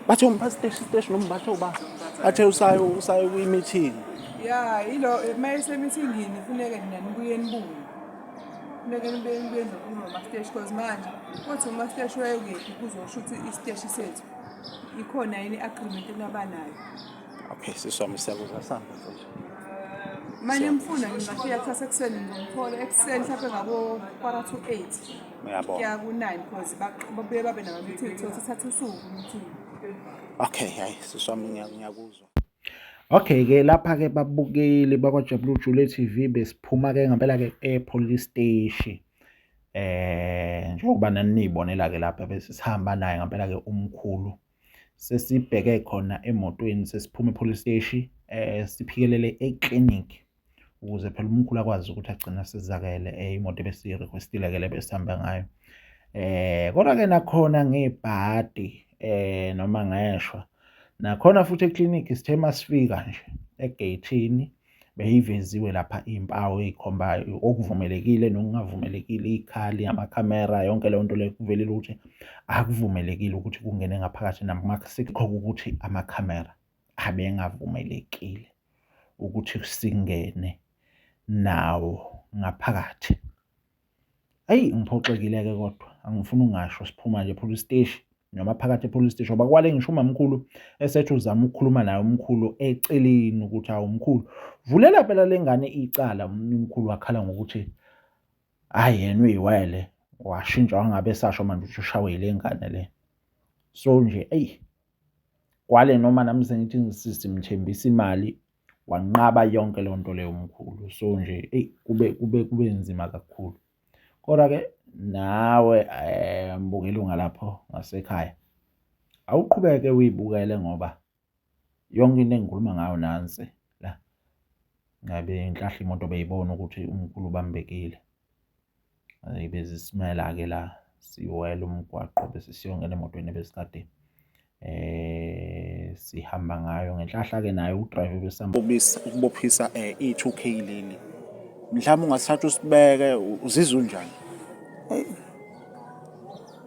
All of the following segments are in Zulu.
Bathe umphathi nombathe uba. Bathe usayo kwi-meeting. Ya, yilo mayesemithingini kufuneka nina nibuye nibuye. Kufuneka nibuye nizokhuluma ama-stage cause manje kuthi uma-stage wayekephi kuzosho ukuthi isiteshi sethu ikhona yini i-agreement enabanayo. Okay, siswami siyakuzwa samba mfowethu. Manje mfuna ngingafika kusasa ekuseni ngomthola ekuseni mhlawumbe ngabo 7:45. Ngiyabona. Kuya ku-9 cause babuye babe nama-meeting so sithatha usuku meeting. Okay, hayi siswami ngiyakuzwa. Okay-ke lapha-ke babukeli bakwaJabulile Jule TV besiphuma-ke ngempela-ke e-police steshi. Njengoba naniyibonela-ke lapha bese sihamba naye ngempela-ke umkhulu. Sesibheke khona emotweni sesiphuma e-police steshi siphikelele e-clinic ukuze phela umkhulu akwazi ukuthi agcina asizakele imoto ebesiyi-requestile-ke le besihamba ngayo. Kodwa-ke nakhona ngebhadi noma ngeshwa nakhona futhi eklinikhi sithe masifika nje egeyithini beyiveziwe lapha impawu ezikhombayo okuvumelekile nokungavumelekile, ikhali, amakhamera, yonke leyo nto leyo kuvelile ukuthi akuvumelekile ukuthi kungene ngaphakathi namasikho ukuthi amakhamera abengavumelekile ukuthi singene nawo ngaphakathi. Ayi ngiphoxekile-ke kodwa angifuni ungasho siphuma nje police station noma phakathi e-police station ngoba kwale ngisho umamkhulu esethi uzama ukukhuluma naye umkhulu eceleni ukuthi hawu mkhulu vulela phela lengane icala. Umkhulu wakhala ngokuthi hayi yena uyiwele washintsha wangabe sasho manje ukuthi ushawe ile ngane le. So nje kwale noma nami sengithi simthembisa imali wanqaba yonke leyo nto leyo umkhulu. So nje kube nzima kakhulu. Kodwa-ke nawe mbukeli ungalapho ngasekhaya awuqhubeke uyibukele ngoba yonke into engikhuluma ngayo nansi la ngabe inhlahla imoto beyibona ukuthi umkhulu ubambekile. Bezisimela-ke la siwela umgwaqo bese siyongena emotweni besikade sihamba ngayo ngenhlahla-ke naye udriver besihamba Ukubophisa i-2K leli. Mhlawumbe ungasithatha usibeke uzizwa unjani?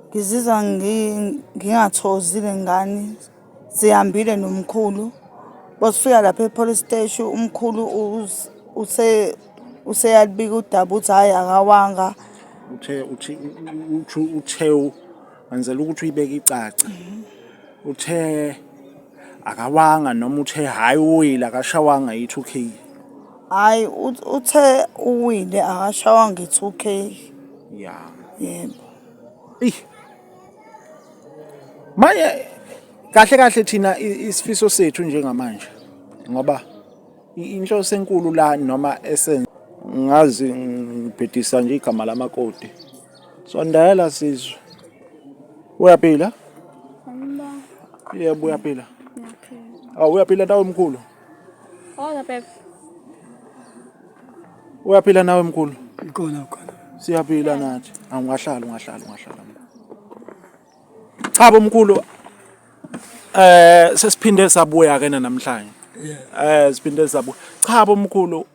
Ngizizwa ngingathozile ngani sihambile nomkhulu. Bosifika lapha e-police station umkhulu useyalibika udaba uthi hayi akawanga. Uthe wenzela ukuthi uyibeke icace. Uthe akawanga noma uthe hayi uwile akashawanga i-2K. Hayi uthe uwile akashawanga i-2K. Ya. Yebo. Manje kahle thina isifiso sethu njengamanje ngoba inhloso enkulu la noma ngazi ngibhedisa nje igama lamakoti. Sondela sizwe. Uyaphila? Yebo uyaphila. Uyaphila nawe mkhulu? Hola Pep. Uyaphila nawe mkhulu? Khona. Siyaphila nathi. Ungahlala. Cha bomkhulu sesiphinde sabuya ke namhlanje. Siphinde sabuya. Cha bomkhulu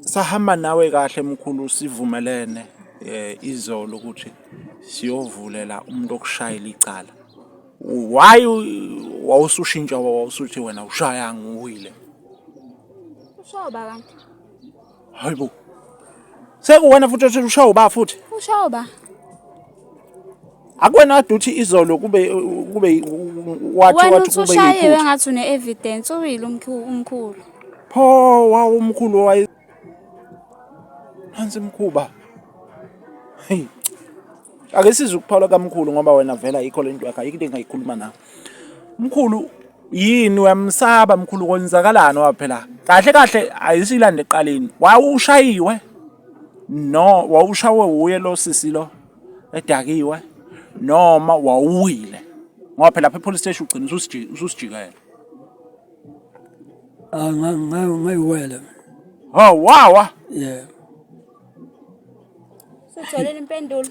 sahamba nawe kahle mkhulu sivumelene izolo ukuthi siyovulela umuntu okushayela icala. Why wawusushintsha wawusuthi wena ushaya nguwile? Ushoba kanti. Hayibo. Sekuwena futhi ushoba futhi? Ushoba. Akwena duty izolo kube wathi kube ushayiwe ngathi une evidence uyile umkhulu. Pho wawu umkhulu wayi hansi mkhuba. Hey. Ake sizukuphawula kamkhulu ngoba wena vela ikho lento yakhe ayikho into engayikhuluma nawe. Mkhulu yini uyamsaba mkhulu konzakalani waphela? Kahle ayisilande eqaleni. Wawushayiwe? No, wawushawe uye lo sisi lo edakiwe noma wawuwile. Ngoba phela lapha e-police station ugcina ususijikela. Ngayiwela. Oh wawa. Yeah. Sitholile impendulo.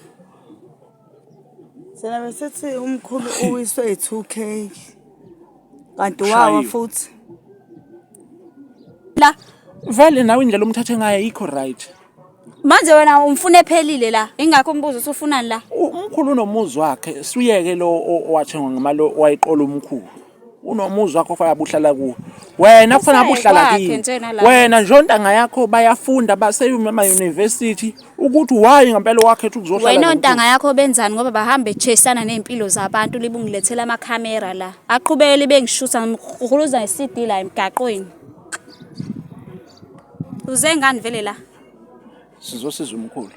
Sena besithi umkhulu uwiswe i-2K. Kanti wawa futhi. La Vele nawe indlela umthathe ngayo ikho right. Manje wena umfuna ephelile la. Ingakho umbuzo usufunani la? Umkhulu unomuzi wakhe, siyeke lo owathengwa ngemali wayiqola umkhulu. Unomuzi wakhe ofana buhlala kuwo. Wena kufanele buhlala kwakhe kini. nje nala. Wena nje ontanga yakho bayafunda baseyuma university ukuthi why ngempela wakhetha ukuzohlala. Wena ontanga yakho benzani ngoba bahambe chesana nempilo zabantu libungilethela amakhamera la. Aqhubekele bengishutha ngikhukhuluza iCD la emgaqweni. Uze ngani vele la? Sizosiza umkhulu.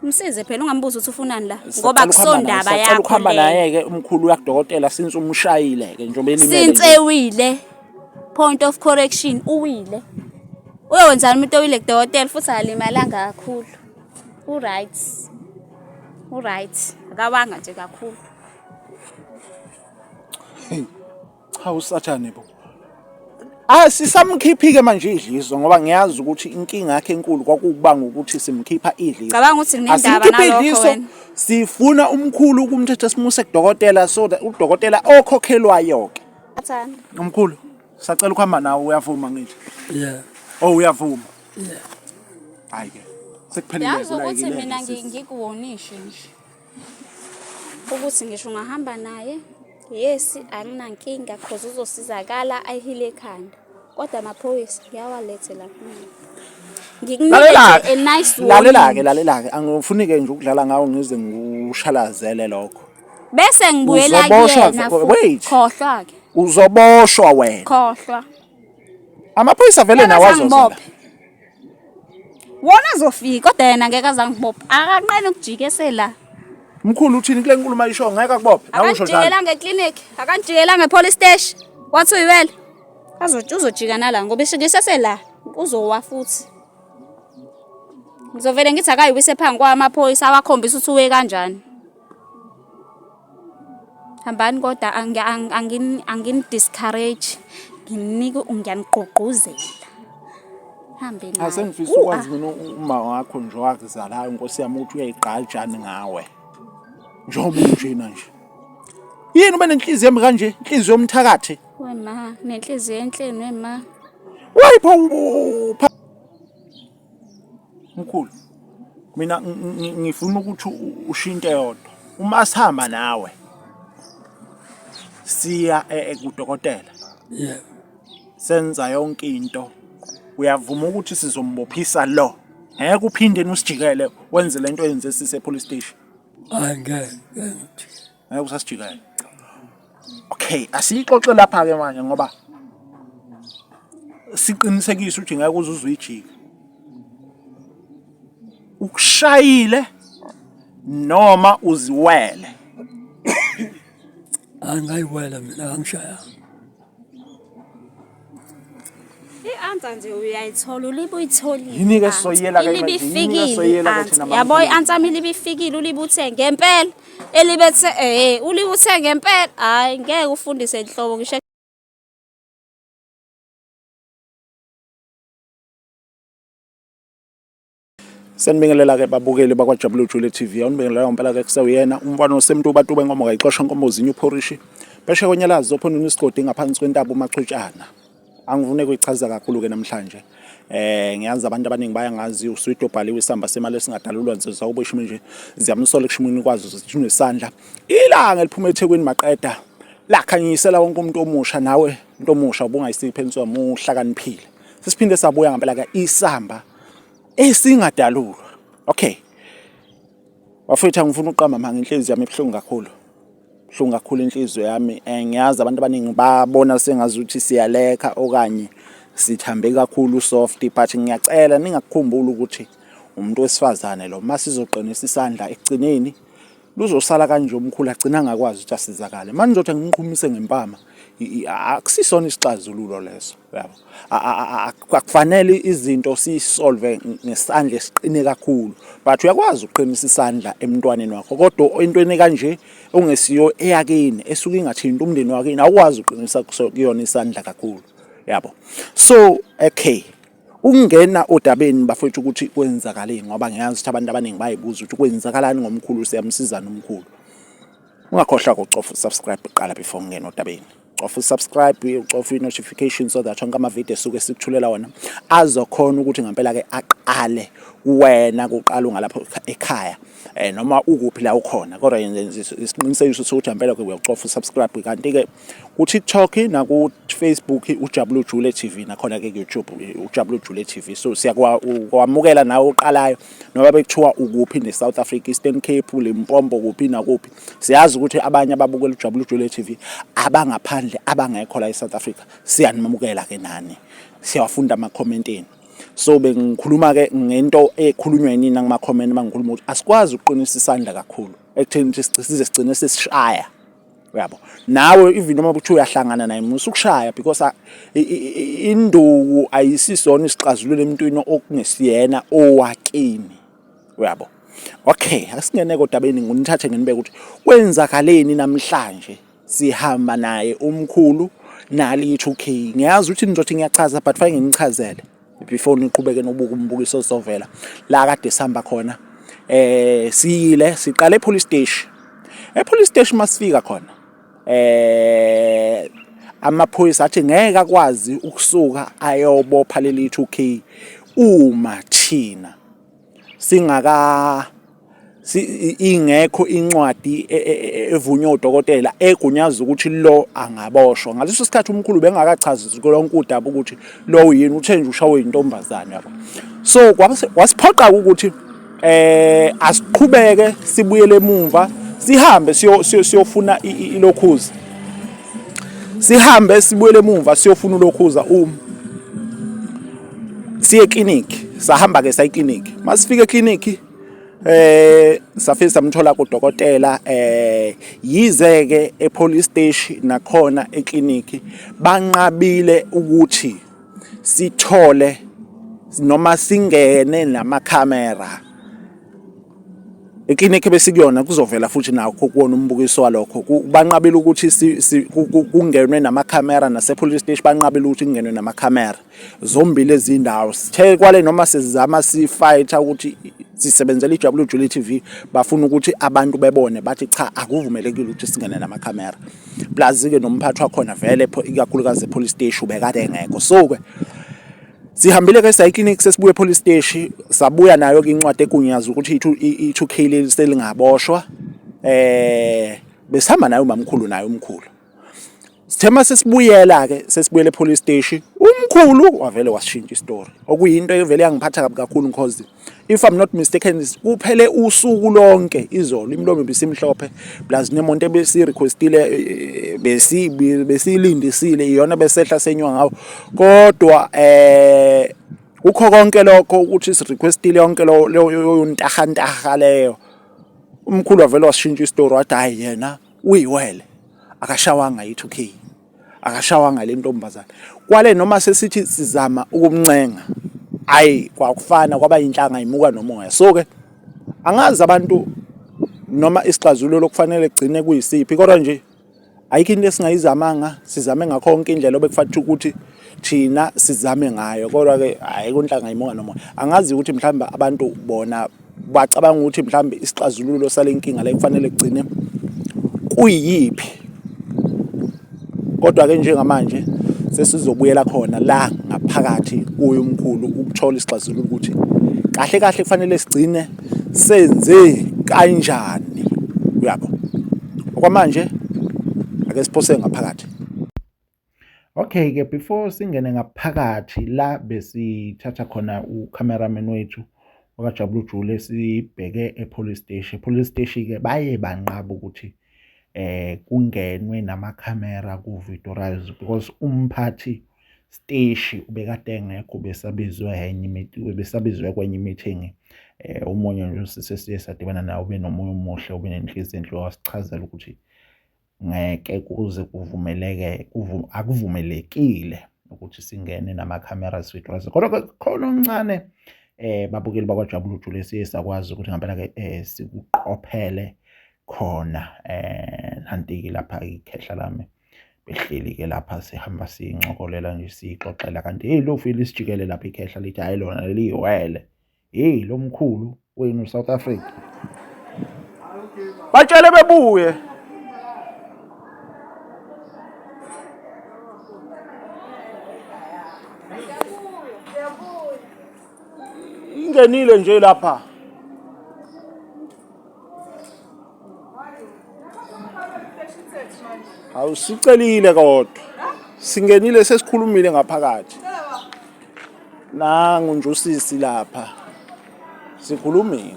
Msize phela ungambuza ukuthi ufunani la ngoba kusondaba yakho. Ukuhamba naye ke umkhulu yakudokotela since umshayile ke njengoba elimele. Since ewile. Point of correction uwile. Uyowenzani umuntu owile kudokotela futhi alimalanga kakhulu. Right. Akawanga nje kakhulu. Cha usathane bo. Sisamkhiphi ke manje idlizo ngoba ngiyazi ukuthi inkinga yakhe enkulu kwakubanga ukuthi simkhipha idlizo. Cabanga ukuthi kunendaba nalokho wena. Sifuna umkhulu ukumthetha simuse kudokotela so that udokotela okhokhelwayo ke. Athana. Umkhulu sacela ukuhamba nawe uyavuma ngithi. Yeah. Oh uyavuma. Yeah. Hayi ke. Sekuphelile Yazi ukuthi mina like. ngikuwonishe nje. Ukuthi ngisho ngahamba naye. Yes, anginankinga cause uzosizakala ayihile ekhanda. Kodwa amaphoyisa yawalethela kimi. Ngikunikeze a nice warning. Lalela ke angifuni ke nje ukudlala ngawo ngize ngushalazele lokho. Bese ngibuyela Uzoboshwa, kuyena. wait. Khohlwa ke. Uzoboshwa wena. Khohlwa. Amaphoyisa vele nawazozela. Wona azofika kodwa yena ngeke azangibopha. Akanqeni ukujikesela. Mkhulu uthini kule nkulumo ayisho ngeke akubophe. Nawusho njalo. Akanjikela ngeclinic, akanjikela ngepolice station. Wathi uyiwele. Uzojikana la ngoba ishisesela uzowa futhi. Ngizovela ngithi akayiwise phansi kwamaphoyisa awakhombisa ukuthi uwe kanjani. Hambani kodwa angini discourage. Ngiyanigqugquzela. Hambe naye. Asengifisa ukwazi mina uma wakho nje wakuzalayo inkosi yami ukuthi uyayigqajana ngawe. Njobe njena nje. Yini ube nenhliziyo emi kanje? Inhliziyo yomthakathi. Wema, nenhliziyo enhleni wema. Wayipha Mkhulu. Mina ngifuna ukuthi ushinte yodwa. Uma sihamba nawe siya kudokotela. Yeah. Senza yonke into. Uyavuma ukuthi sizombophisa lo. Ngeke uphinde usijikele wenze lento yenze sise police station. Angeke. Ngeke usasijikele. Okay, asixoxe lapha ke manje ngoba siqinisekisa ukuthi ngeke uzuzwijika. Ukushayile noma uziwele. Angayiwela mina angishaya. I-answer nje uyayithola ulibuyitholile. Yini ke soyela ke manje? Ilibifikile. Yabo i-answer mina libifikile ulibuthe ngempela. Elibethe ulibuthe ngempela. Hayi ngeke ufundise inhlobo ngisho Sanibingelela ke babukeli bakwaJabulile Jule TV. Awunibingelela ngempela ke kusewuyena umfana osemntu batube ngomo ngayixosha inkomo zinyo uphorishi. Beshe kwenyalazi ophonweni isigodi ngaphansi kwentaba uMachutshana. Angivune kuyichaza kakhulu ke namhlanje. Ngiyazi abantu abaningi bayangazi uSweet obhaliwe isamba semali esingadalulwa nsizwa ubeshime nje ziyamsola kushimini kwazo zithunwe isandla. Ilanga liphuma eThekwini maqeda. Lakhanyisela wonke umuntu omusha nawe umuntu omusha ubungayisiphentswa muhlakaniphile. Sisiphinde sabuya ngempela ke isamba esingadalulwa. Okay. Wafethu ngifuna uqamba manga inhliziyo yami ebhlungu kakhulu. Buhlungu kakhulu inhliziyo yami. Ngiyazi abantu abaningi babona sengazi ukuthi siyaleka okanye sithambe kakhulu soft but ngiyacela ningakukhumbula ukuthi umuntu wesifazane lo masizoqinisa isandla ekugcineni luzosala kanje umkhulu agcina angakwazi ukuthi asizakale. Manje ngizothi ngimqhumise ngempama akusisona isixazululo leso yabo. Akufanele izinto sisolve ngesandla esiqine kakhulu but uyakwazi uqinisa isandla emntwaneni wakho kodwa entweni kanje ongesiyo eyakini esuka ingathinta umndeni wakini awukwazi uqinisa kuyona isandla kakhulu yabo. So okay ungena odabeni bafethu ukuthi kwenzakaleni ngoba ngiyazi ukuthi abantu abaningi bayibuza ukuthi kwenzakalani ngomkhulu siyamsizana umkhulu. Ungakhohlwa ukucofa subscribe qala before ungena odabeni. Cofa subscribe ucofa notification so that wonke ama video suke sikuthulela wona azokhona ukuthi ngempela ke aqale wena kuqala ungalapho ekhaya noma ukuphi la ukhona, kodwa yenze isiqinisekiso sokuthi impela ke uyacofa usubscribe. Kanti-ke ku-TikTok naku-Facebook uJabulani Jule TV, nakhona ke ku-YouTube uJabulani Jule TV. So siyakwamukela nawe uqalayo noma bekuthiwa ukuphi ne-South Africa, Eastern Cape, Limpopo, kuphi nakuphi. Siyazi ukuthi abanye ababukela uJabulani Jule TV abangaphandle abangekho la eSouth Africa, siyanimukela ke nani, siyawafunda ama-commentini. So bengikhuluma ke ngento ekhulunywa yini ngama comment mangikhuluma ukuthi asikwazi ukuqinisa isandla kakhulu ekutheni ukuthi size sigcine sesishaya, uyabo. Nawe even noma uthi uyahlangana naye musu ukushaya, because induku ayisisona isixazululo emntwini okungesiyena owakini, uyabo. Okay, asingene kodabeni nginithathe nginibeke ukuthi kwenzakaleni namhlanje. Sihamba naye umkhulu nali 2K. Ngiyazi ukuthi nizothi ngiyachaza, but fanele nginichazele before niqhubeke nobuka umbukiso sovela la kade sihamba khona. Siyile siqale epolice station. Epolice station masifika khona amaphoyisa athi ngeke akwazi ukusuka ayobopha leli 2K uma thina singaka ingekho incwadi evunywa udokotela egunyaza ukuthi lo angaboshwa. Ngaleso sikhathi umkhulu bengakachazi lonke udaba ukuthi lo yini uthe nje ushawe intombazane, yabo. So wasiphoqa ukuthi asiqhubeke sibuyele emuva, sihambe siyofuna ilokhuza. Sihambe sibuyele emuva siyofuna ulokhuza siye clinic. Sahamba ke sayi clinic. Masifika clinic safika samthola kudokotela, yize ke epolice station nakhona eclinic banqabile ukuthi sithole noma singene namakhamera eclinic besikuyona, kuzovela futhi nakho kuwona umbukiso walokho. Banqabile ukuthi kungenwe namakhamera, nase-police station banqabile ukuthi kungenwe namakhamera zombili ezindawo. Sithe kwale noma sizama sifighter ukuthi sisebenzele iJabulani Jule TV, bafuna ukuthi abantu bebone, bathi cha akuvumelekile ukuthi singene namakhamera. Plus ke nomphathi wakhona vele ikakhulukazi epolice station ubekade engekho. So ke sihambile ke clinic sesibuye epolice station, sabuya nayo ke incwadi egunyaza ukuthi i2K leli selingaboshwa. Besihamba nayo mamkhulu nayo umkhulu. Sithema sesibuyela ke sesibuyele epolice station, umkhulu wavele wasishintsha istory, okuyinto evele yangiphatha kakhulu because if I'm not mistaken kuphele usuku lonke izolo imlomo besimhlophe plus nemonto ebesirequestile besilindisile iyona besehla senywa ngawo. Kodwa ukho konke lokho ukuthi sirequestile yonke leyo ntahantaha leyo, umkhulu wavele wasishintsha istory, wathi hayi yena uyiwele akashawanga i2K, akashawanga le ntombazana. Kwale noma sesithi sizama ukumncenga, hayi kwakufana kwaba inhlanga imuka nomoya. So ke angazi abantu noma isixazululo lokufanele gcine kuyisiphi, kodwa nje ayikho into esingayizamanga, sizame ngakho konke indlela obekufanele ukuthi thina sizame ngayo, kodwa ke hayi kunhlanga imuka nomoya. Angazi ukuthi mhlawumbe abantu bona bacabanga ukuthi mhlawumbe isixazululo sale nkinga la kufanele gcine kuyiphi. Kodwa ke njengamanje sesizobuyela khona la ngaphakathi kuye umkhulu ukuthola isixazululo ukuthi kahle kahle kufanele sigcine senze kanjani, uyabo. Okwamanje ake siphose ngaphakathi. Okay ke before singene ngaphakathi la besithatha khona ucameraman wethu okaJabulani Jule sibheke epolice station. Police station ke baye banqaba ukuthi kungenwe namakhamera ku-videorize because umphathi steshi ubekade engekho, besabizwe kwenye meeting. Umunye nje sesiye sadibana nawe, ube nomoya omuhle, ube nenhliziyo enhle, wasichazela ukuthi ngeke kuze kuvumeleke akuvumelekile ukuthi singene namakhamera videorize. Kodwa khona omncane babukeli bakwaJabulani Jule siye sakwazi ukuthi ngempela ke sikuqophele khona nanti lapha ikhehla lami behleli ke lapha sihamba sincokolela nje sixoxela, kanti hey lo file isijikele lapha ikhehla lithi hayi lona liyiwele, hey lo mkhulu wenu South Africa Batshele bebuye. singenile nje lapha. Awusicelile kodwa. Singenile sesikhulumile ngaphakathi. Nangu nje usisi lapha. Sikhulumile.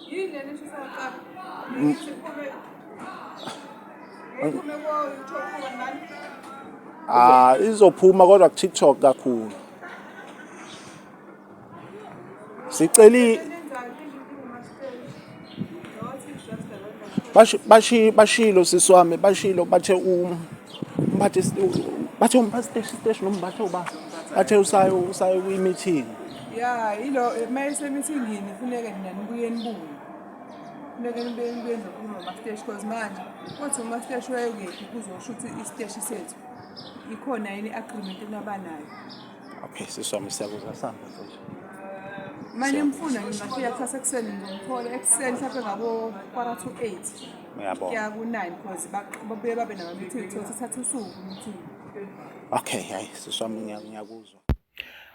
Yini lena esho saqala? Ngiphume kwa YouTube nani? Izophuma kodwa ku TikTok kakhulu. Siceli bashilo siswami bashilo bathe bathe umphathi nombathe uba bathe usayo kwi-meeting. Ya, ilo mayise meetingini kufuneka nina nibuye nibuye. Kufuneka nibuye nizokhuluma ama-stage cause manje kuthi uma-stage wayekephi kuzosho ukuthi isiteshi sethu ikhona yini i-agreement enabanayo. Okay, siswami siyakuzwa samba mfowethu. Manje ngifuna ngingafika kusasa ekuseni ngimthole ekuseni mhlawumbe ngabo 8:45. Ngiyabona. Kuya ku-9 because babuye babe nama-meeting ukuthi thatha usuku meeting. Okay, hayi siswami ngiyakuzwa.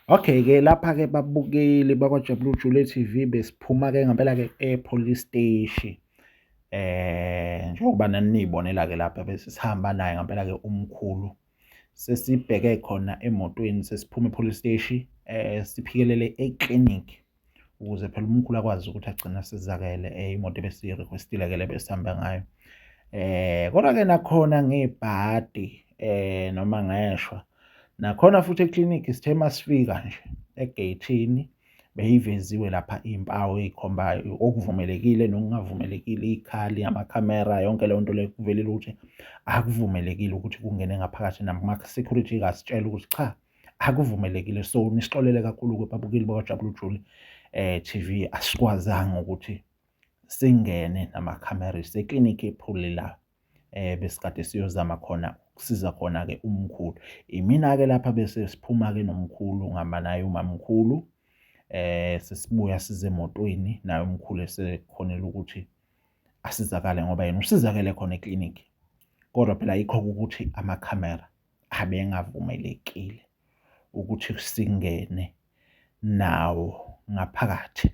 Okay-ke lapha-ke babukeli bakwaJabulile Jule TV besiphuma-ke ngempela-ke e-police station. Njengoba nanibonela-ke lapha bese sihamba naye ngempela-ke umkhulu. Sesibheke khona emotweni sesiphuma e-police station siphikelele e-clinic ukuze phela umkhulu akwazi ukuthi agcina sizakele imoto ebesiyi-requestile-ke le besihamba ngayo. Kodwa-ke nakhona ngebhadi noma ngeshwa nakhona futhi eklinikhi sithe masifika nje egeyithini beyiveziwe lapha impawu ezikhombayo okuvumelekile nokungavumelekile, ikhali, amakhamera, yonke leyo nto leyo kuvelile ukuthi akuvumelekile ukuthi kungene ngaphakathi nama-security kasitshela ukuthi cha akuvumelekile. So nisixolele kakhulu babukeli bakwaJabulile Jule TV asikwazanga ukuthi singene namakhamera seklinikhi ephuli la besikade siyozama khona ukusiza khona-ke umkhulu. Imina-ke lapha bese siphuma-ke nomkhulu ngihamba naye umamkhulu sesibuya size emotweni naye umkhulu esekhonela ukuthi asizakale ngoba yena usizakele khona eklinikhi. Kodwa phela yikho ukuthi amakhamera abengavumelekile ukuthi singene nawo ngaphakathi.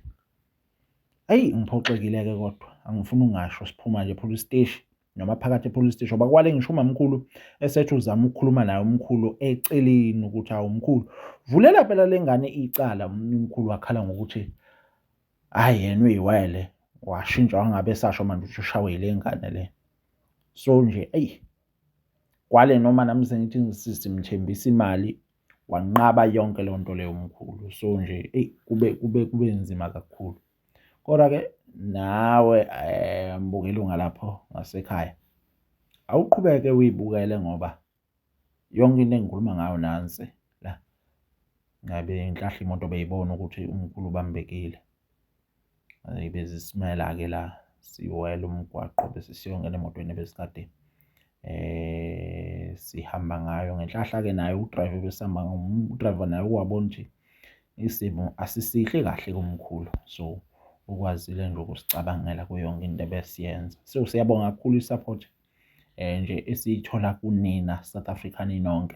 Ayi ngiphoxekile-ke kodwa angifuni ungasho siphuma nje police station noma phakathi e-police station ngoba kwale ngisho umamkhulu esethi uzama ukukhuluma naye umkhulu eceleni ukuthi hawu mkhulu vulela phela lengane icala. Umkhulu wakhala ngokuthi hayi yena uyiwele washintsha wangabe sasho manje ukuthi ushawe ile ngane le. So nje kwale noma nami sengithi simthembisa imali wanqaba yonke leyo nto leyo umkhulu. So nje kube nzima kakhulu. Kodwa-ke nawe mbukeli ungalapho ngasekhaya awuqhubeke uyibukele ngoba yonke into engikhuluma ngayo nansi la ngabe inhlahla imoto beyibona ukuthi umkhulu ubambekile. Bezisimela-ke la siwela umgwaqo bese siyongena emotweni besikade sihamba ngayo ngenhlahla-ke naye udriver besihamba udriver naye wabona ukuthi isimo asisihle kahle kumkhulu. So ukwazile nje ukusicabangela kuyonke into ebesiyenza. So siyabonga kakhulu isupport nje esiyithola kunina South Africa ninonke.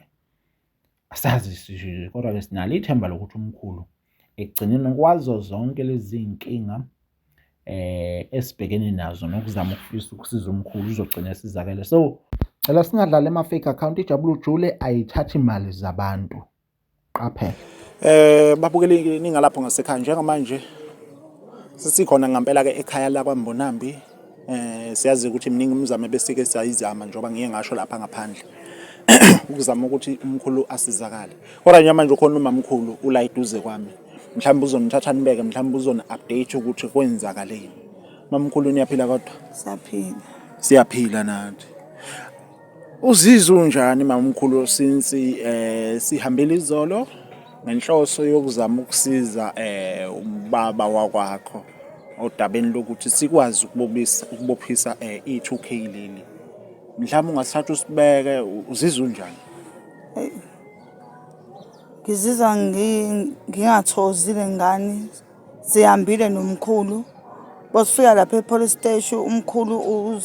Asazi sisho kodwa-ke sinalo ithemba lokuthi umkhulu ekugcineni kwazo zonke lezi zinkinga esibhekene nazo nokuzama ukufisa ukusiza umkhulu uzogcina sizakele. So cela singadlala ama-fake account. iJabulile Jule ayithathi imali zabantu, qaphela. Babukeli ningalapho ngasekhaya njengamanje sisikhona ngempela-ke ekhaya la kwaMbonambi. Siyazi ukuthi mningi umzamo besike sayizama njengoba ngiye ngasho lapha ngaphandle ukuzama ukuthi umkhulu asizakale. Kodwa nje manje ukhona umamkhulu ula eduze kwami. Mhlawumbe uzonithatha nibeke, mhlawumbe uzoni-update ukuthi kwenzakaleni. Mamkhulu niyaphila kodwa? Saphila. Siyaphila nathi. Uzizwe unjani mamkhulu since sihambile izolo ngenhloso yokuzama ukusiza ubaba wakwakho odabeni lokuthi sikwazi ukubophisa i2K leli. Mhlawumbe ungasithatha usibeke, uzizwe unjani? Ngizizwa ngingathozile ngani sihambile nomkhulu. Bosifika lapha e-police station umkhulu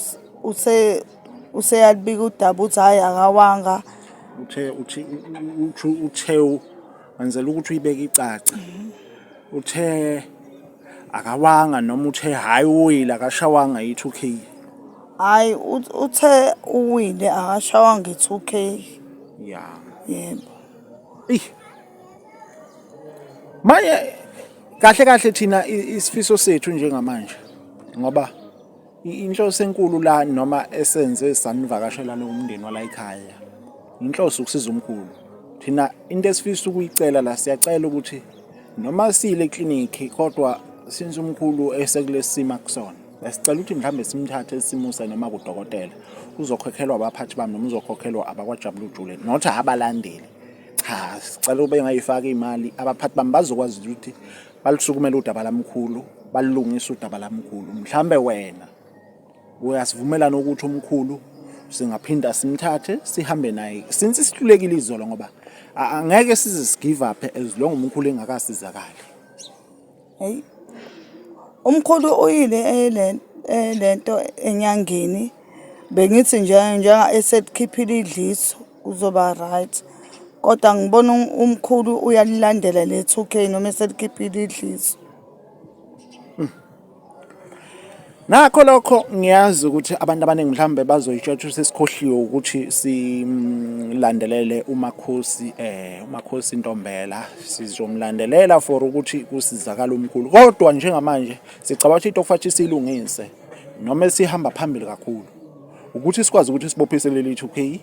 useyalibika udaba uthi hayi akawanga. Uthe wenzela ukuthi uyibeke icace. Uthe akawanga noma uthe hayi uwile akashawanga i-2K. Hayi uthe uwile akashawanga i-2K. Ya. Yebo. Manje kahle thina isifiso sethu njengamanje ngoba inhloso enkulu la noma esenze sanivakashela lo umndeni wala ekhaya. Inhloso ukusiza umkhulu. Thina into esifisa ukuyicela la siyacela ukuthi noma sile clinic kodwa since umkhulu esekulesima kusona. Sicela ukuthi mhlambe simthathe simusa noma kudokotela. Uzokhokhelwa abaphathi bami noma uzokhokhelwa abakwaJabulu Jule. Not abalandeli. Cha, sicela ube ngayifaka imali abaphathi bami bazokwazi ukuthi balisukumela udaba lamkhulu, balungisa udaba lamkhulu. Mhlambe wena uyasivumelana ukuthi umkhulu singaphinda simthathe sihambe naye since sihlulekile izolo ngoba angeke size give up as long umkhulu engakasizakali. Hey. Umkhulu uyile lento enyangeni bengithi njenga esetkhiphile idliso uzoba right. Kodwa ngibona umkhulu uyalilandela le 2K noma esetkhiphile idliso. Nakho lokho ngiyazi ukuthi abantu abaningi mhlambe bazoyitshatsha sesikhohliwe ukuthi silandelele umakhosi Ntombela sizomlandelela for ukuthi kusizakala umkhulu kodwa njengamanje sicabanga ukuthi into okufanele silungise noma sihamba phambili kakhulu ukuthi sikwazi ukuthi sibophisele le 2K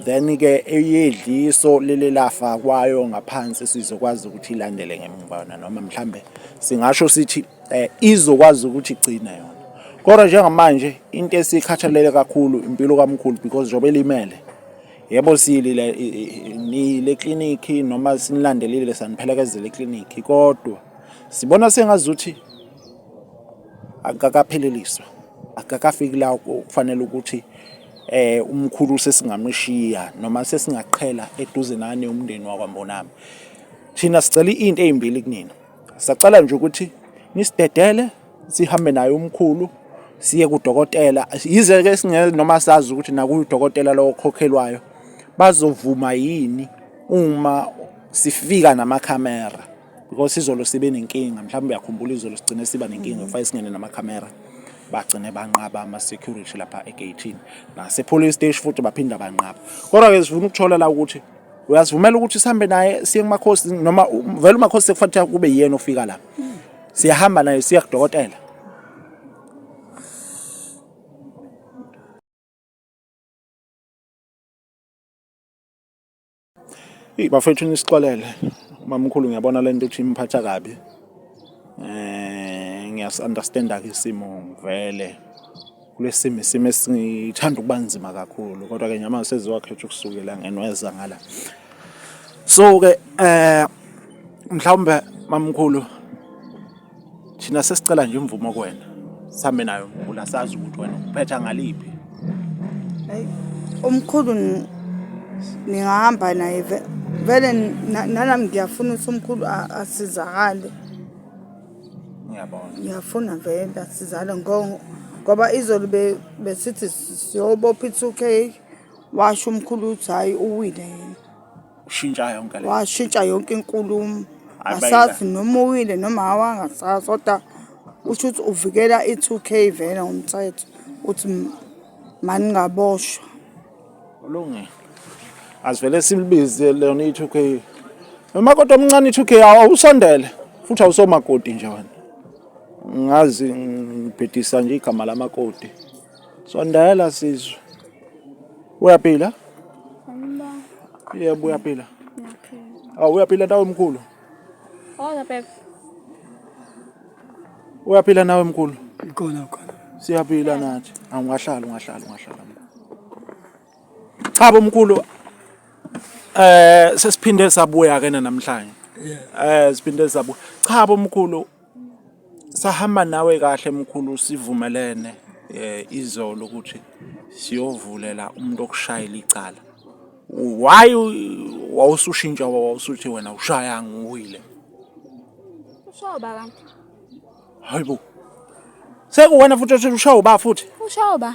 then ke eyedliso lele lafa kwayo ngaphansi sizokwazi ukuthi ilandele ngemva noma mhlambe singasho sithi izokwazi ukuthi igcine yona kodwa njengamanje into esikhathalele kakhulu impilo kaMkhulu because jobe limele yebo silile ni le clinic noma sinilandelile saniphelekezele le clinic kodwa sibona sengazuthi akakapheleliswa akakafiki la kufanele ukuthi umkhulu sesingamshiya noma sesingaqhela eduze nani umndeni wakwaMbonami. Thina sicela into ezimbili kunina. Sacala nje ukuthi nisidedele sihambe naye umkhulu siye kudokotela. Yize ke singeke noma sazi ukuthi nakuyo udokotela lo okhokhelwayo bazovuma yini uma sifika namakhamera because izolo sibe nenkinga mhlawumbe uyakhumbula izolo sigcine siba nenkinga kufanele singene namakhamera. Bagcine banqaba ama-security lapha egate nase-police station futhi baphinda banqaba kodwa ke sifuna ukuthola la ukuthi uyasivumela ukuthi sihambe naye siye kumakhosi noma vele umakhosi sekufanele kube yena ofika la siyahamba naye siya kudokotela. Bafethu nisixolele mamkhulu ngiyabona lento ukuthi imphatha kabi ngiyas-understand ke isimo vele kulesimo esingithanda ukubanzima kakhulu kodwa ke nyama seziwakhetha ukusukela ngenweza ngala so ke mhlawumbe mamkhulu thina sesicela nje imvumo kuwena sihambe nayo umkhulu asazi ukuthi wena uphetha ngaliphi. Hey umkhulu ningahamba naye vele nami ngiyafuna ukuthi umkhulu asizakale. Ngiyafuna vele asizakale ngoba izolo besithi siyobopha i-2K washo umkhulu uthi hayi uwile yena. Ushintsha yonke le. Washintsha yonke inkulumo. Asazi noma uwile noma awangasazi kodwa usho ukuthi uvikela i-2K vele ngomthetho uthi mani ngaboshwa. Ulungile. Asivele simbize leona i-2K. Umakoti omncane i-2K awusondele futhi awusomakoti nje wena. Ngazi ngibhedisa nje igama lamakoti. Sondela sizwe. Uyaphila? Yebo uyaphila. Uyaphila nawe mkhulu? Hola Pep. Uyaphila nawe mkhulu? Khona. Siyaphila nathi. Ungahlala. Cha bomkhulu sesiphinde sabuya ke namhlanje. Siphinde sabuya. Cha bomkhulu sahamba nawe kahle mkhulu sivumelene izolo ukuthi siyovulela umuntu okushayela icala. Why wawusushintsha wawusuthi wena ushaya nguwile? Ushoba kanti. Hayibo. Sekuwena futhi ushaya uba futhi? Ushoba.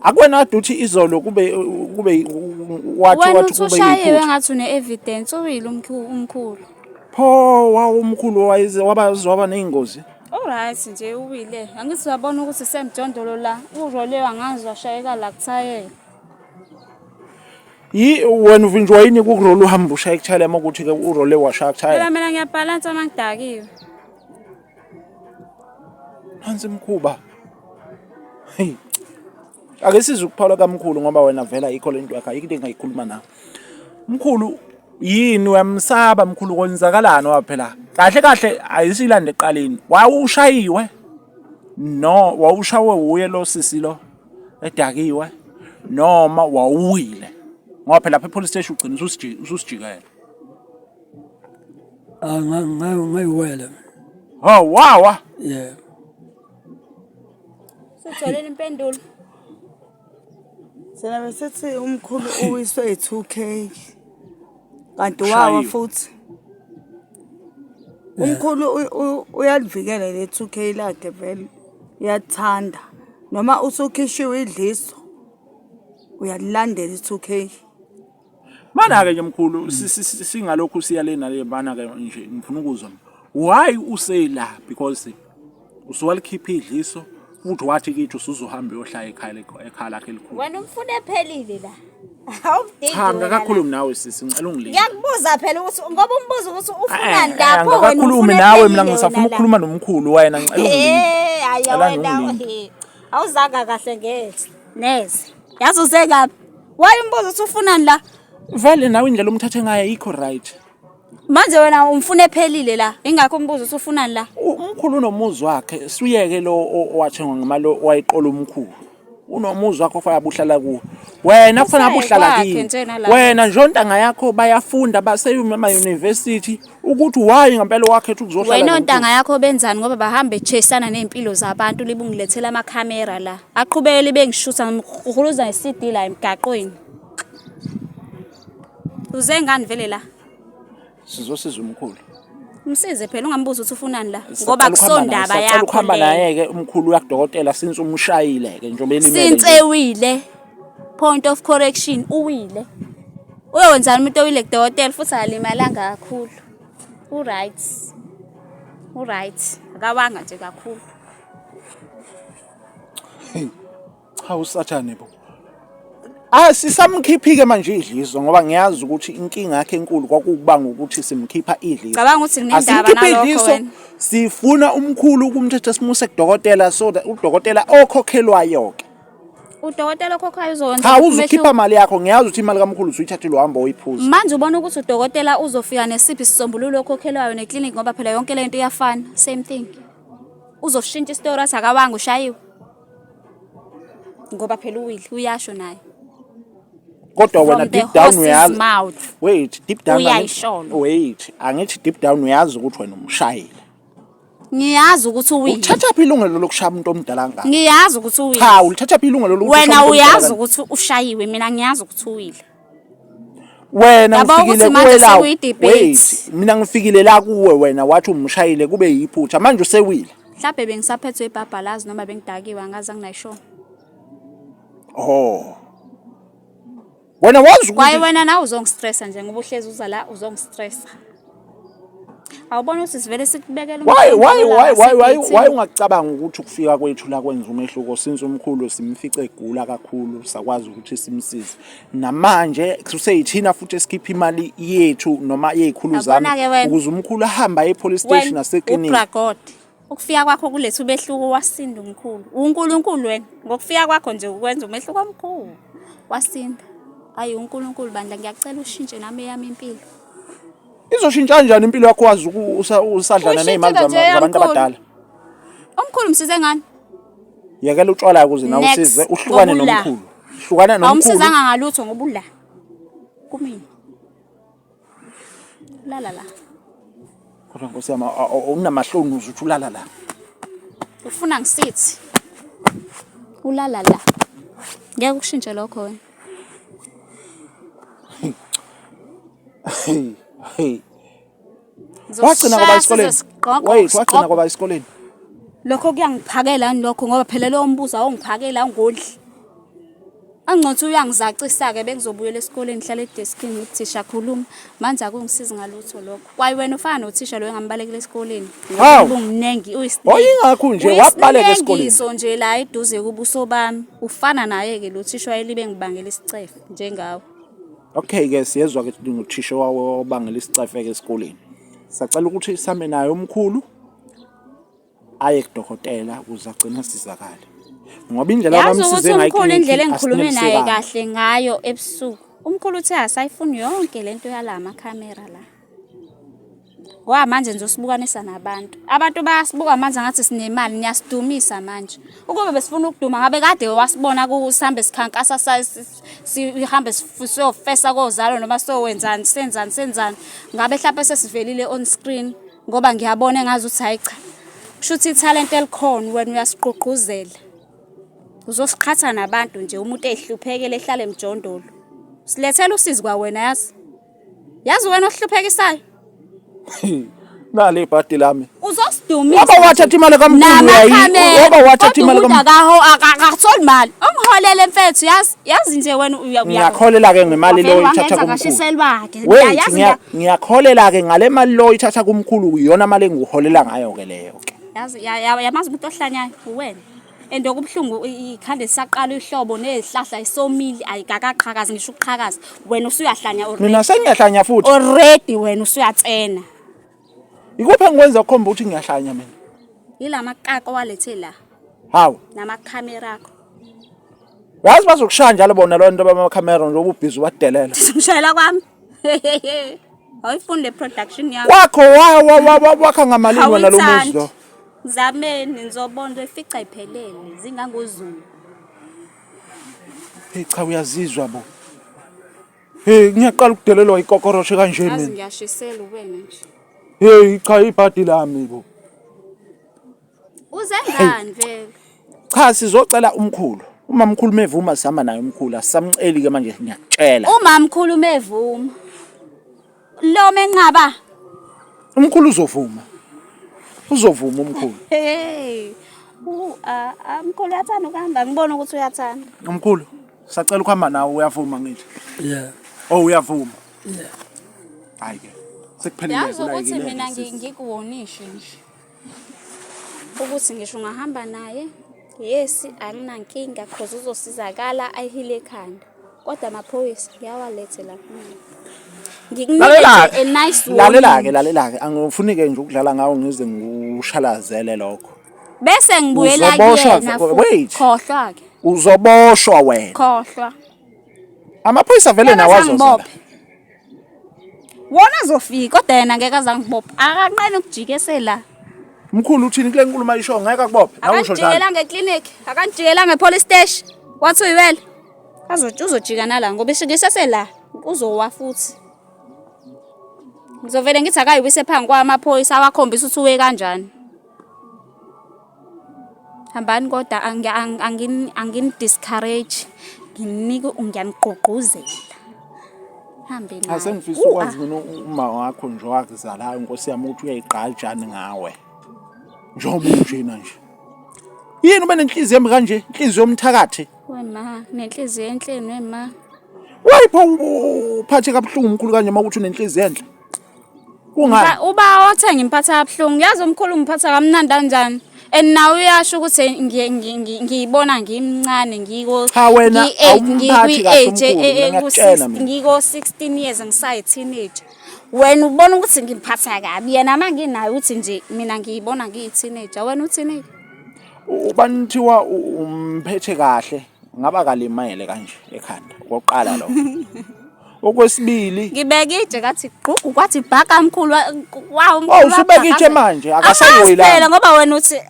Akwena duthi izolo kube wathi wena kube ushayiwe ngathi une evidence uyile umkhulu. Pho umkhulu waba ney'ngozi. Alright nje uwile. Angithi uyabona ukuthi semjondolo la. Urole wangazi washayeka la kuthayela. Wena uvinjwa yini kukurole uhamba ushaya kuthayela uma ukuthi ke urole washaya kuthayela? Phela mina ngiyabhalansa uma ngidakiwe. Phansi mkhuba. Hey. Ake sizwe ukuphawula kamkhulu ngoba wena vela ayikho lento yakhe ayikho into engayikhuluma nawe. Mkhulu yini uyamsaba mkhulu kwenzakalani waphela? Kahle ayisilande eqaleni. Wawushayiwe? No, wawushawe uye lo sisi lo edakiwe noma wawuwile. Ngoba phela lapha epolice station ugcina ususijikela. Ngayiwela. Oh, wawa. Yeah. Sitholile impendulo. Sena besithi umkhulu uwiswe i2K. Kanti wawa futhi. Umkhulu uyalivikela le 2K lakhe vele. Uyathanda. Noma usukhishiwe idliso. Uyalilandela i2K. Mana ke nje mkhulu singalokhu siya lena le bana ke nje ngifuna ukuzwa. Why usela because usuwalikhipha idliso futhi wathi kithi usuzohamba uyohlala ekhaya lakhe elikhulu. Wena umfune ephelile la. Awudingi. Cha ngakakhulumi nawe sisi ngicela ungilinde. Ngiyakubuza phela ukuthi ngoba umbuzo ukuthi ufunani lapho wena ngakakhulumi nawe mina ngisafuna ukukhuluma nomkhulu wena ngicela ungilinde. Hayi wena awuzanga kahle ngezi. Neze. Yazi uzekaphi? Wayimbuza ukuthi ufunani la? Vele nawe indlela umthathe ngayo ikho right. Manje wena umfune ephelile la. Ingakho umbuzo ukuthi ufunani la? Umkhulu unomuzi wakhe siyeke lo owathengwa ngemalo wayiqola umkhulu. Unomuzi wakhe ofaya buhlala kuwo. Wena kufanele abuhlala kini. Wena nje ontanga yakho bayafunda baseyuma university ukuthi why ngempela wakhetha ukuzohlala. Wena ontanga yakho benzani ngoba bahamba echesana nezimpilo zabantu libungilethela ama camera la. Aqhubekele bengishutha ngihuluza iCD la emgaqweni. Uze ngani vele la? Sizosiza umkhulu. Umsize phela ungambuza ukuthi ufunani la ngoba kusondaba yakho. Sicela ukuhamba naye ke umkhulu yakudokotela since umshayile ke njengoba elimele. Since ewile. Point of correction uwile. Uyowenzana umuntu owile kudokotela futhi alimalanga kakhulu. Alright. Akawanga nje kakhulu. Cha usathane bo. Sisamkhiphi-ke manje idliso ngoba ngiyazi ukuthi inkinga yakhe enkulu kwakubanga ukuthi simkhipha idliso. Cabanga ukuthi nginendaba nalokho wena. Sifuna umkhulu ukumthetha simuse kudokotela so that udokotela okhokhelwayo ke. Udokotela okhokhayo uzokwenza. Cha uzokhipha imali yakho ngiyazi ukuthi imali kaMkhulu usuyithathile uhamba oyiphuza. Manje ubona ukuthi udokotela uzofika nesiphi isisombululo okhokhelwayo neclinic ngoba phela yonke lento iyafana same thing. Uzoshintsha istory akawanga ushayiwe. Ngoba phela uwile uyasho naye. Kodwa wena deep down uyazi. Wait, deep down. Wait, angithi deep down uyazi ukuthi wena umshayile. Ngiyazi ukuthi uwile. Uthatha phi ilungelo lokushaya umuntu omdala ngaka? Ngiyazi ukuthi uwile. Cha, ulithatha phi ilungelo lokuthi wena uyazi ukuthi ushayiwe mina ngiyazi ukuthi uwile. Wena ufikile kuwe la. Wait, mina ngifikile la kuwe wena wathi umshayile kube yiphutha manje usewile. Mhlawumbe bengisaphethwe ibhabhalazi noma bengidakiwe angazi anginaysho. Oh. Wena wazi ukuthi wena nawe uzongistressa nje ngoba uhlezi uza la uzongistressa. Awubona ukuthi sivele sikubekela why ungacabanga ukuthi ukufika kwethu la kwenza umehluko since umkhulu simfice egula kakhulu sakwazi ukuthi simsize namanje kuseyithina futhi esikhipha imali yethu noma yezikhulu zami ukuze umkhulu ahamba epolice station naseklinika. uGragod ukufika kwakho kulethu behluko wasinda umkhulu uNkulunkulu wena ngokufika kwakho nje ukwenza umehluko omkhulu wasinda. Ayi uNkulunkulu bandla ngiyacela ushintshe nami yami impilo. Izoshintsha kanjani impilo yakho wazi usadlana nezimali zabantu abadala? Omkhulu msize ngani? Yakela utshwala ukuze nawe usize uhlukane nomkhulu. Hlukana nomkhulu. Awumsizanga ngalutho ngoba ula. Kumina. La. Kodwa Nkosi yami unamahloni uzuthi ulala la. Ufuna ngisithi. Ulala. Ngeke ukushintshe lokho wena. Hey. Wagcina ngoba esikoleni. Wait, wagcina ngoba esikoleni. Lokho kuyangiphakela lokho ngoba phela lo mbuzo awungiphakela ngodli. Angcothi uyangizacisa-ke bengizobuyela esikoleni ngihlale edeskini uthisha khuluma manje akungisizi ngalutho lokho. Kwaye wena ufana nothisha lo engambalekela esikoleni. Hawu. Ubunginengi Oyingakho nje wabaleka esikoleni. Uyisinengiso nje la eduze kubuso bami. Ufana naye-ke lo thisha wayelibe ngibangela isicefe njengawe. Okay ke siyezwa ke nguthisha wawo obangela isicefe ke esikoleni. Sacela ukuthi same naye umkhulu aye kudokotela ukuze agcine asizakale. Ngoba indlela Yazi ukuthi abamsize ngayo umkhulu indlela engikhulume naye asinelisekanga. kahle ngayo ebusuku. Umkhulu uthe asayifuni yonke lento yala amakhamera la. Ngoba manje nizosibukanisa nabantu. Abantu bayasibuka manje ngathi sinemali niyasidumisa manje. Ukube besifuna ukuduma ngabe kade wasibona kuhambe sikhankasa sihambe siyofesa kozalo noma sowenzani senzani. Ngabe mhlawumbe sesivelile on screen ngoba ngiyabona engazi uthi hayi cha. Kushuthi italent elikhona wena uyasiqoquzela. Uzosiqhatha nabantu nje umuntu ehluphekele ehlale emjondolo. Silethela usizi kwa wena yazi. Yazi wena ohluphekisayo. Nale ibhadi lami. Uzosidumisa. Waba wathatha imali kaMkhulu Waba wathatha imali kaMkhulu. akatholi imali. Ongiholele mfethu yazi nje wena Ngiyakholela ke ngemali lo ithatha kuMkhulu. Wait ngiyakholela ke ngale mali lo ithatha kuMkhulu iyona mali engiholela ngayo ke leyo ke. Yazi yamazi umuntu ohlanyayo uwena. Endokubhlungu ikhande saqala ihlobo nezihlahla isomili ayikakaqhakazi ngisho ukuqhakaza wena usuyahlanya already. Mina sengiyahlanya futhi. Already wena usuyatsena. Ikuphi engikwenza ukukhomba ukuthi ngiyahlanya mina? Yila makaqo walethe la Hawu. namakhamera akho. Yazi bazokushaya njalo bona lo nto bamakhamera nje ububhizi wadelela. Ngishayela kwami. Awuyifuni le production yakho. Wakho wakha ngamalini wena lo muzi lo. Zameni nizobona ifica iphelele zingangozulu. Hey cha uyazizwa bo. Hey ngiyaqala ukudelelwa ikokoroshe kanje mina. Yazi ngiyashisela wena nje. Hey cha ibhadi lami bo. Uze ngani vele? Cha sizocela umkhulu. Uma umkhulu mevuma sihamba naye umkhulu asamceli ke manje ngiyakutshela. Uma umkhulu mevuma. Lo menqaba. Umkhulu uzovuma. Uzovuma umkhulu. Hey. Umkhulu uyathanda ukuhamba ngibona ukuthi uyathanda. Umkhulu sacela ukuhamba nawe uyavuma ngithi. Yeah. Oh uyavuma. Yeah. Hayi ke. Sekuphelile Yazi ukuthi mina ngikuwonishe nje. Ukuthi ngisho ungahamba naye yes anginankinga because uzosizakala ayihile ekhanda. Kodwa amaphoyisa yawalethe lapha mina. Ngikunikeze a nice one. Lalela ke angifuni ke nje ukudlala ngawo ngize ngushalazele lokho. Bese ngibuyela kuyena futhi. Khohlwa ke. Uzoboshwa wena. Khohlwa. Amaphoyisa vele nawazozela. Wona azofika kodwa yena ngeke azangibopha. Akanqeni ukujikesela. Mkhulu uthini kule nkulumo ayisho ngeke akubophe. Awusho njalo. Akanjikela ngeclinic, akanjikela ngepolice station. Wathi uyiwele. Uzojika nala ngoba ishisesela uzowa futhi. Ngizovela ngithi akayiwise phansi kwamaphoyisa awakhombisa ukuthi uwe kanjani. Hambani kodwa angini discourage. Nginike ngiyanigqugquzela. Hambe naye. Asengifisa ukwazi mina uma wakho nje wakuzalayo Nkosi yami ukuthi uyayigqajana ngawe. Njobe njena nje. Yini ube nenhliziyo emi kanje? Inhliziyo yomthakathi. Wema, nenhliziyo enhleni wema. Wayipho uphathe kabuhlungu umkhulu kanje mawuthi unenhliziyo enhle. Kungani? Uba wathi ngimphatha kabuhlungu, yazi umkhulu ngiphatha kamnandi kanjani. And now uyasho ukuthi ngiyibona ngimncane ngiko ngiko 16 years ngisayi teenager. Wena ubona ukuthi ngiphatha kabi yena manginayo uthi nje mina ngiyibona ngiyi teenager wena uthini? Ubanithiwa umphethe kahle ngaba kalimele kanje ekhanda oqala lo. Okwesibili ngibeke ije kathi gqugqu kwathi bhaka mkhulu wawo umkhulu. Usubeka ije manje akasayoyila. Phela ngoba wena uthi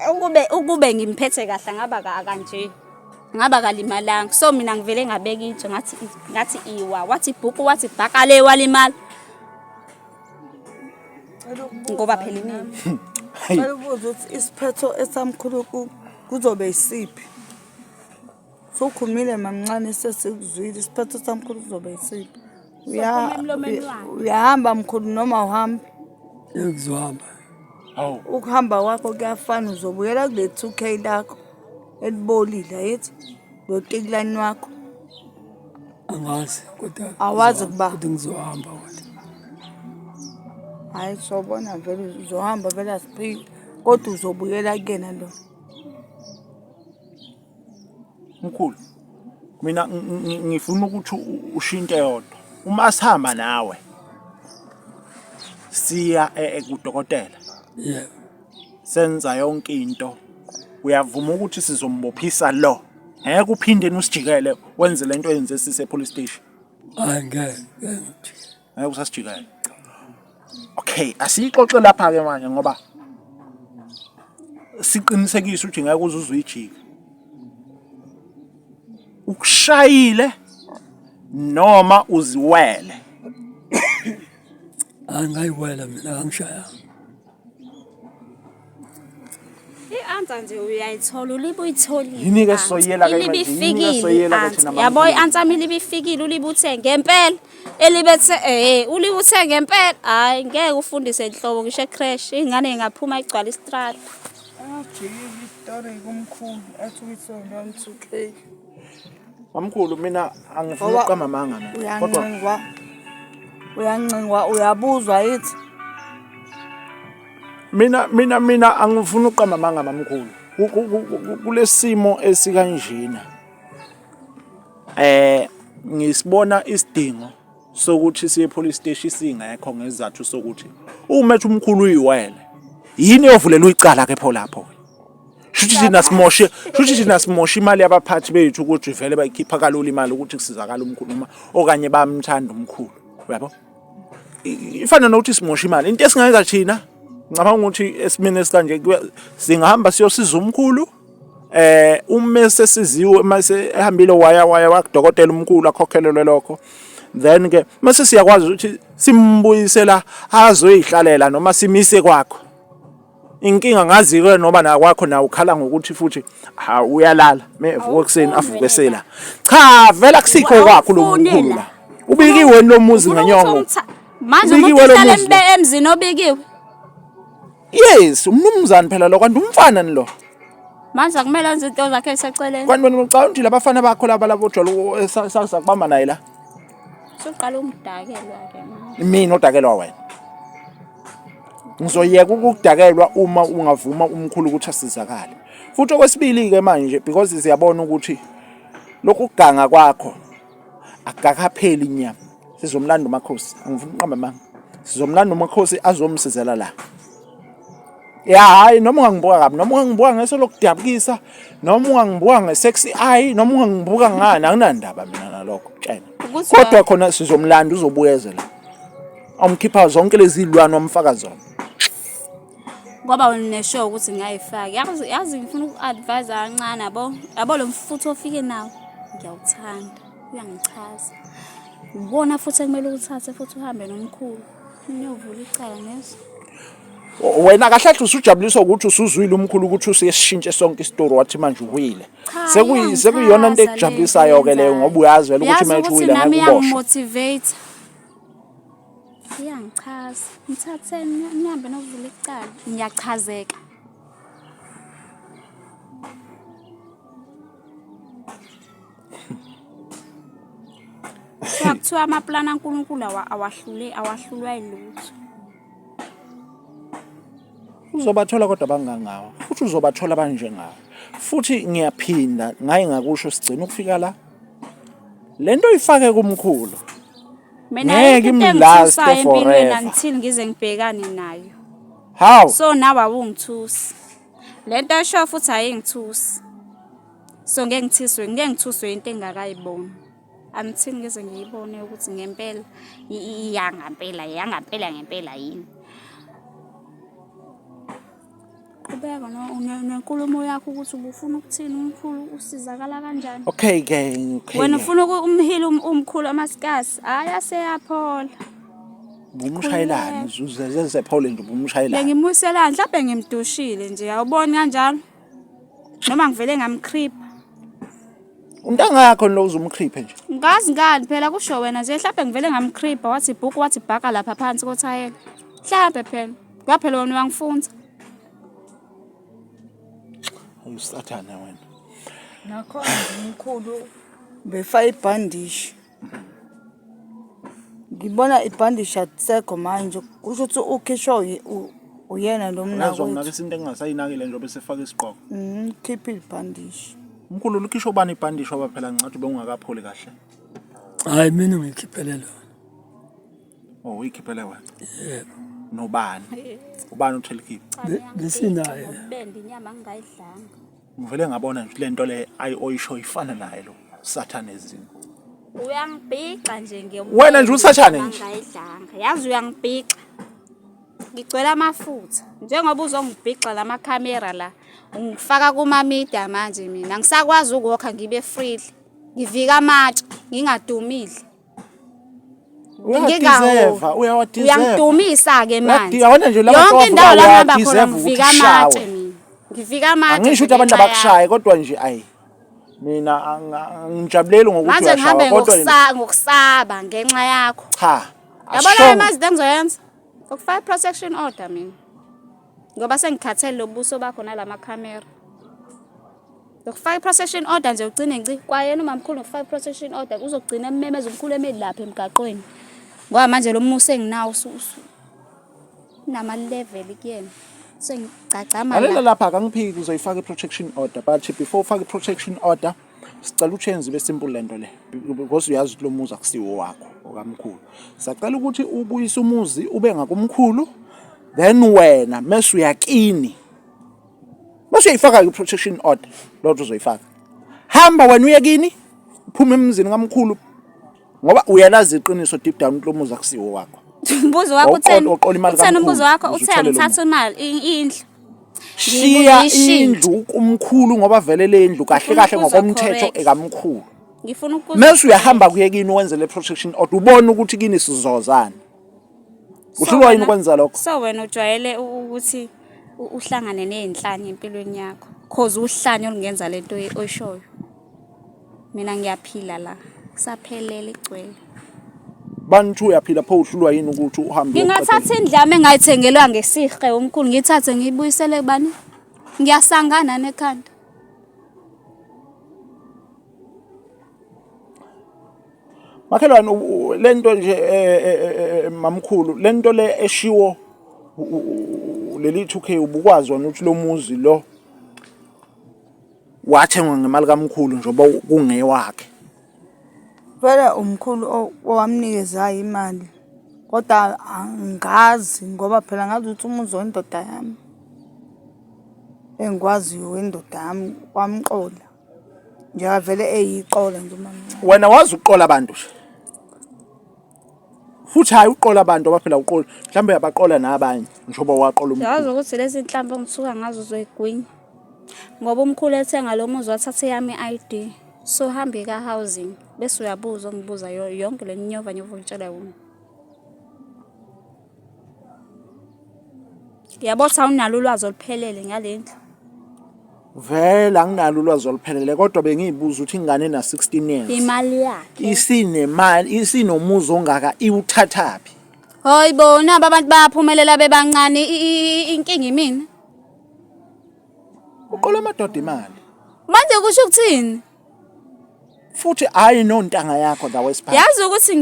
ukube ngimphethe kahle ngaba kanje. Ngaba kalimalanga. So mina ngivele ngabeka ije ngathi iwa wathi bhuku wathi bhaka le walimala. Ngoba phela imini. Ayibuza ukuthi isiphetho esamkhulu kuzobe isiphi. Sokhumile mamncane sesikuzwile isiphetho samkhulu kuzobe isiphi. Uyahamba mkhulu noma uhamba? Ngizihamba. Hawu. Ukuhamba kwakho kuyafana uzobuyela kule 2K lakho elibolile yithi lo tikulani wakho angazi kodwa Awazi ukuba. kodwa ngizohamba kodwa. Hayi sobona vele uzohamba vele asiphili kodwa uzobuyela kuyena lo. Mkhulu, mina ngifuna ukuthi ushinte yodwa. Uma sihamba nawe siya kudokotela Yeah. senza yonke into, uyavuma ukuthi sizombophisa lo. Ngeke uphinde usijikele wenze lento eyenze sise police station. Hayi ngeke. Ngeke usasijikele. Okay, asixoxe lapha ke manje ngoba siqinisekise ukuthi ngeke uzuzuyijika. Ukushayile noma uziwele. Angayiwela mina angishaya. I-answer nje uyayithola ulibe uyitholile. Yini ke soyela ke Ilibe manje? Yini ke soyela ifikile ke answer. thina Yabo i-answer ilibe ifikile ulibe uthe ngempela. Elibethe ulibe uthe ngempela. Hayi ngeke ufundise inhlobo ngisho ecrash ingane ingaphuma igcwala istrata. Ajikile istory kumkhulu athi uyisona 2K. Mamkhulu mina angifuni uqamamanga mina. Kodwa Uyancingwa uyabuzwa yithi. mina angifuni uqamamanga mamkhulu. Kulesimo esikanjena. Ngisibona isidingo sokuthi siye police station singekho ngezathu sokuthi uma ethi umkhulu uyiwele yini yovulela uyicala ke pho lapho. Shuthi thina simoshe imali yabaphathi bethu ukuthi vele bayikhipha kalula imali ukuthi kusizakala umkhulu uma okanye bamthanda umkhulu. Uyabo? Ifana nokuthi simoshe imali. Into esingayenza thina ngicabanga ukuthi esimene esikanje singahamba siyosiza umkhulu uma sesiziwe mase ehambile waya wakudokotela umkhulu akhokhelelwe lokho. Then ke mase siyakwazi ukuthi simbuyisela azoyihlalela noma simise kwakho. Inkinga ngazi ke noba na kwakho na ukhala ngokuthi futhi uyalala mevuka ekseni avuke sela. Cha vela kusikho kwakho lo mkhulu la. Ubikiwe lo muzi ngenyongo. Manje umuntu uhlala emzini obikiwe. Yes, umnumzane phela lo kanti umfana ni lo. Manje akumele enze into zakhe eseceleni. Kanti wena ucabanga ukuthi labafana bakho laba labojwala sakubamba naye la. Soqala umdakelwa ke manje. Mina odakelwa wena. Ngizoyeka ukudakelwa uma ungavuma umkhulu ukuthi asizakale. Futhi okwesibili ke manje because siyabona ukuthi lokhu kuganga kwakho akakapheli inyama. Sizomlanda umakhosi, angifuni uqamba manga. Sizomlanda umakhosi azomsizela la. Ya hayi noma ungangibuka kabi noma ungangibuka ngeso lokudabukisa noma ungangibuka ngesexy eye noma ungangibuka ngani akunandaba mina nalokho tshena. Kodwa khona sizomlanda uzobuyezela. Amkhipha zonke lezi zilwane wamfaka zona. Ngoba uneshow ukuthi ngiyayifaka. Yazi ngifuna uku-advise kancane yabo lo mfutho ofike nawo. Ngiyawuthanda. Uyangichaza. Ubona futhi kumele uthathe futhi uhambe nomkhulu. Niyovula icala nezo. Wena kahle usujabuliswa ukuthi usuzwile umkhulu ukuthi usiyeshintshe sonke istory wathi manje uwile. Sekuyiyona into ekujabulisayo ke leyo ngoba uyazi vele ukuthi manje uwile ngekuboshwa. Motivate. Iyangichaza. Ngithathe nihambe novula icala. Ngiyachazeka. Kuthiwa amaplan kaNkulunkulu awahlulwa ilutho. Uzobathola kodwa bangangawa. Futhi uzobathola banjengawe. Futhi ngiyaphinda ngaye ngakusho sigcina ukufika la. Lento ifake kumkhulu. Mina into engithusayo empilweni until ngize ngibhekane nayo. How? So nawe awungithusi. Lento esho futhi ayingithusi. So ngeke ngithuswe into engakayiboni. Until ngize ngiyibone ukuthi ngempela ngempela yini. Qhubeka nenkulumo yakho ukuthi ubufuna ukuthini umkhulu usizakala kanjani. Okay ke. Wena ufuna umhili umkhulu amaskasi ayaseyaphola. Bumshayelana uzuze Paul nje bumshayelana. Bengimusela mhlawumbe ngimdushile nje awuboni kanjalo. Noma ngivele ngamcreep. Untanga yakho lo uzumcreep nje. Ngazi ngani phela kusho wena nje mhlawumbe ngivele ngamcreep wathi book wathi bhaka lapha phansi kothayela. Mhlawumbe phela. Ngaphela wena uyangifunza. Usathana wena. Nakho umkhulu befa ibhandishi. ngibona ibhandishi alisekho manje kusho ukuthi ukhishwa uyena lo Uyazwa mina mnakwethu. ke isinto engingasayinakile njengoba sefaka isigqoko. Khipha ibhandishi. Umkhulu likhishwa ubani ibhandisho ngoba phela ngicathi bengungakapholi kahle. Hayi mina ngikhiphele lona. Oh uyikhiphele wena. Yebo. Nobani? Ubani uthelikhipha? Besinaye. Bende inyama ngingayidlanga. Ngivele ngabona nje lento le oyisho ifana naye lo Sathane ezini. Uyangibhixa nje Wena nje usathane nje. ngayidlanga. Yazi uyangibhixa. Ngicwela amafutha. Njengoba uzongibhixa lama camera la, ungifaka kuma media manje mina. Ngisakwazi ukwokha ngibe freely. Ngivika amatshe, ngingadumile. Uyangidumisa ke manje. Yonke indawo la ngihamba khona ngivika amatshe mina. Ngivika amatshe. Angisho ukuthi abantu abakushaye kodwa nje ayi mina ngijabulele ngokuthi manje ngihambe uyashaya ngokusaba ngenxa yakho. cha. Yabona imazi engizoyenza. Ukufaka protection order mina. Ngoba sengikhathele lobuso bakho nalama camera. Ukufaka protection order nje ugcine ngici kwayena umamkhulu ngifaka protection order uzogcina ememeza umkhulu emilapha emgaqweni. Ngoba manje lo musa enginawo nama level kuyena. Sengicacama Alela la. lapha akangiphiki uzoyifaka i-protection order but before ufake i-protection order sicela uchenze ibe simple lento le because uyazi ukuthi lo muzi akusiwo wakho okamkhulu. Sacela ukuthi ubuyise umuzi ube ngakumkhulu then wena mase uyakini. Mase uyifaka i-protection order lotho uzoyifaka. Hamba wena uyakini uphuma emzini kamkhulu ngoba uyalazi iqiniso deep down ukuthi lo muzi akusiwo wakho. Umbuzo wakho utheni? Uqola imali Utheni kaMkhulu, umbuzo wakho ukuze utheni uthole lo ngithatha imali indlu. Shiya indlu kumkhulu ngoba vele le ndlu kahle kahle Ngifuna ukuzwa ngokomthetho correct. ekamkhulu. Ngifuna ukuzwa. Mase uyahamba kuyekini wenze le protection order ubone ukuthi kini sizozana. Uhlulwa yini ukwenza lokho? So wena ujwayele ukuthi uhlangane nezinhlanya empilweni yakho. Cause uhlanya olungenza lento oyishoyo. Mina ngiyaphila la. Kusaphelele igcwele. Bantu uyaphila pho uhlulwa yini ukuthi uhambe Ngingathatha indlame engayithengelwa ngesihle umkhulu ngithathe ngiyibuyisele kubani? Ngiyasangana nekhanda. Makhelwane lento nje mamkhulu lento le eshiwo leli 2K ubukwazi wona ukuthi lo muzi lo wathengwa ngemali kaMkhulu njengoba kungewakhe. Vele umkhulu owamnikeza imali. Kodwa angazi ngoba phela ngazi ukuthi umuzi wendoda yami. Engikwaziyo wendoda yami kwamqola. Njengoba vele eyiqola nje mama. Wena wazi uqola abantu nje. Futhi hayi uqola abantu abaphela uqola mhlambe yabaqola nabanye njengoba waqola umkhulu. Yazi ukuthi lezi nhlambe ngithuka ngazo uzoyigwinya. Ngoba umkhulu ethenga lo muzi wathathe yami ID. So hambe ka housing bese uyabuza ungibuza yonke le nyova utshela wona. Yabotha unalo ulwazi oluphelele ngalendlu. Vele anginalo ulwazi oluphelele kodwa bengiyibuza ukuthi ingane na 16 years. Imali yakhe. Isinemali, isinomuzi ongaka iwuthathaphi. Hoyibona abantu bayaphumelela bebancane inkingi mina. Uqola amadoda imali. Manje kusho ukuthini? Futhi hayi nontanga yakho la wesipha. Yazi ukuthi